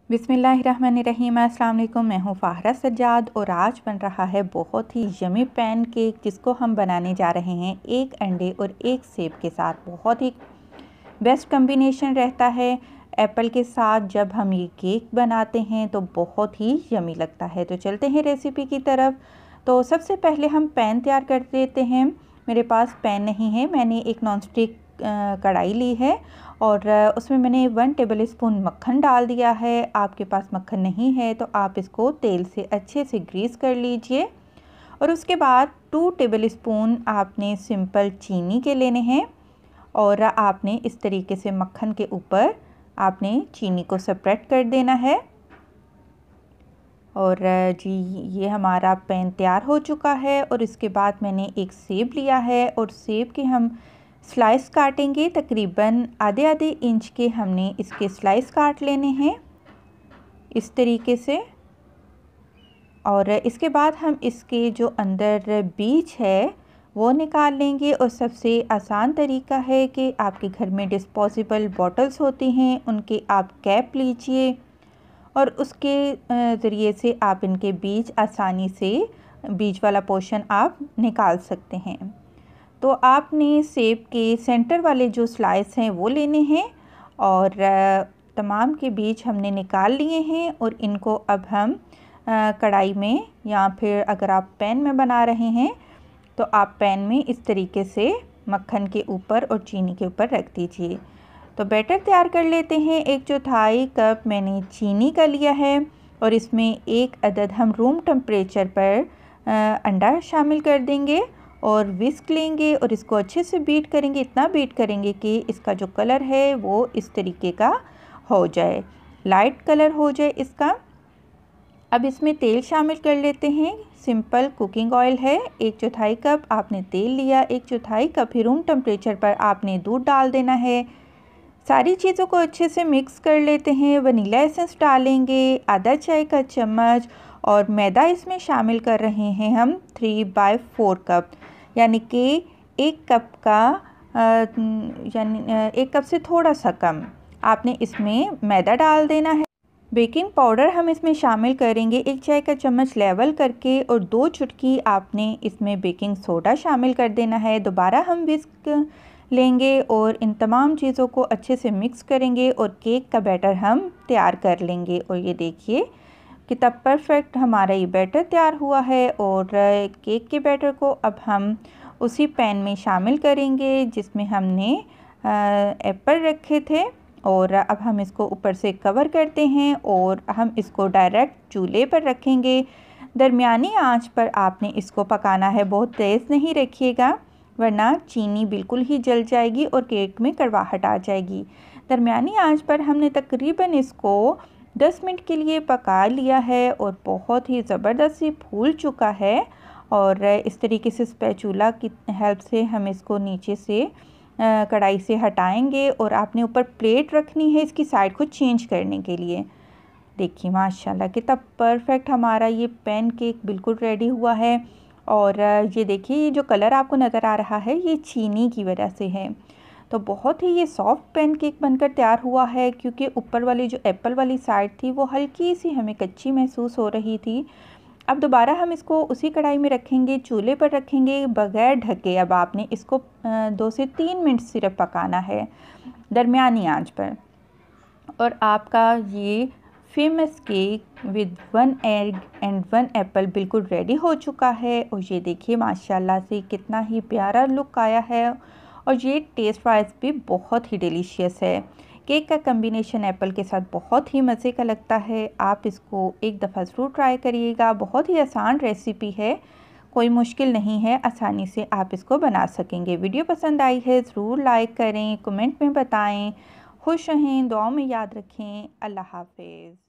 बिस्मिल्लाहिर्रहमानिर्रहीम। अस्सलाम वालेकुम। मैं हूँ फ़ाहरा सज्जाद और आज बन रहा है बहुत ही यमी पैन केक, जिसको हम बनाने जा रहे हैं एक अंडे और एक सेब के साथ। बहुत ही बेस्ट कम्बिनेशन रहता है एप्पल के साथ। जब हम ये केक बनाते हैं तो बहुत ही यमी लगता है। तो चलते हैं रेसिपी की तरफ। तो सबसे पहले हम पैन तैयार कर देते हैं। मेरे पास पैन नहीं है, मैंने एक नॉनस्टिक कढ़ाई ली है और उसमें मैंने 1 टेबलस्पून मक्खन डाल दिया है। आपके पास मक्खन नहीं है तो आप इसको तेल से अच्छे से ग्रीस कर लीजिए। और उसके बाद 2 टेबलस्पून आपने सिंपल चीनी के लेने हैं और आपने इस तरीके से मक्खन के ऊपर आपने चीनी को स्प्रेड कर देना है। और जी ये हमारा पैन तैयार हो चुका है। और इसके बाद मैंने एक सेब लिया है और सेब के हम स्लाइस काटेंगे। तकरीबन आधे आधे इंच के हमने इसके स्लाइस काट लेने हैं इस तरीके से। और इसके बाद हम इसके जो अंदर बीज है वो निकाल लेंगे। और सबसे आसान तरीका है कि आपके घर में डिस्पोजेबल बॉटल्स होती हैं, उनके आप कैप लीजिए और उसके ज़रिए से आप इनके बीज आसानी से बीज वाला पोर्शन आप निकाल सकते हैं। तो आपने सेब के सेंटर वाले जो स्लाइस हैं वो लेने हैं और तमाम के बीज हमने निकाल लिए हैं। और इनको अब हम कढ़ाई में या फिर अगर आप पैन में बना रहे हैं तो आप पैन में इस तरीके से मक्खन के ऊपर और चीनी के ऊपर रख दीजिए। तो बैटर तैयार कर लेते हैं। 1/4 कप मैंने चीनी का लिया है और इसमें 1 अदद हम रूम टेम्परेचर पर अंडा शामिल कर देंगे और विस्क लेंगे और इसको अच्छे से बीट करेंगे। इतना बीट करेंगे कि इसका जो कलर है वो इस तरीके का हो जाए, लाइट कलर हो जाए इसका। अब इसमें तेल शामिल कर लेते हैं। सिंपल कुकिंग ऑयल है, 1/4 कप आपने तेल लिया। 1/4 कप ही रूम टेम्परेचर पर आपने दूध डाल देना है। सारी चीज़ों को अच्छे से मिक्स कर लेते हैं। वनीला एसेंस डालेंगे, आधा चाय का चम्मच। और मैदा इसमें शामिल कर रहे हैं हम 3/4 कप, यानी कि 1 कप का यानी 1 कप से थोड़ा सा कम आपने इसमें मैदा डाल देना है। बेकिंग पाउडर हम इसमें शामिल करेंगे 1 चाय का चम्मच लेवल करके और 2 चुटकी आपने इसमें बेकिंग सोडा शामिल कर देना है। दोबारा हम विस्क लेंगे और इन तमाम चीज़ों को अच्छे से मिक्स करेंगे और केक का बैटर हम तैयार कर लेंगे। और ये देखिए कितना परफेक्ट हमारा ये बैटर तैयार हुआ है। और केक के बैटर को अब हम उसी पैन में शामिल करेंगे जिसमें हमने एप्पल रखे थे। और अब हम इसको ऊपर से कवर करते हैं और हम इसको डायरेक्ट चूल्हे पर रखेंगे। दरमियानी आंच पर आपने इसको पकाना है, बहुत तेज़ नहीं रखिएगा वरना चीनी बिल्कुल ही जल जाएगी और केक में कड़वाहट आ जाएगी। दरमियानी आंच पर हमने तकरीबन इसको 10 मिनट के लिए पका लिया है और बहुत ही ज़बरदस्त ही फूल चुका है। और इस तरीके से स्पैचुला की हेल्प से हम इसको नीचे से कढ़ाई से हटाएंगे और आपने ऊपर प्लेट रखनी है इसकी साइड को चेंज करने के लिए। देखिए माशाल्लाह कितना परफेक्ट हमारा ये पैन केक बिल्कुल रेडी हुआ है। और ये देखिए ये जो कलर आपको नज़र आ रहा है ये चीनी की वजह से है। तो बहुत ही ये सॉफ्ट पैन केक बनकर तैयार हुआ है, क्योंकि ऊपर वाली जो एप्पल वाली साइड थी वो हल्की सी हमें कच्ची महसूस हो रही थी। अब दोबारा हम इसको उसी कढ़ाई में रखेंगे, चूल्हे पर रखेंगे बग़ैर ढके। अब आपने इसको 2 से 3 मिनट सिर्फ पकाना है दरमियानी आंच पर। और आपका ये famous cake with 1 egg and 1 Apple बिल्कुल रेडी हो चुका है। और ये देखिए माशाल्लाह से कितना ही प्यारा लुक आया है और ये टेस्ट वाइज भी बहुत ही डिलीशियस है। केक का कम्बिनेशन एप्पल के साथ बहुत ही मज़े का लगता है। आप इसको एक दफ़ा ज़रूर ट्राई करिएगा। बहुत ही आसान रेसिपी है, कोई मुश्किल नहीं है, आसानी से आप इसको बना सकेंगे। वीडियो पसंद आई है ज़रूर लाइक करें, कमेंट में बताएं। खुश रहें, दुआओं में याद रखें। अल्लाह हाफ़िज़।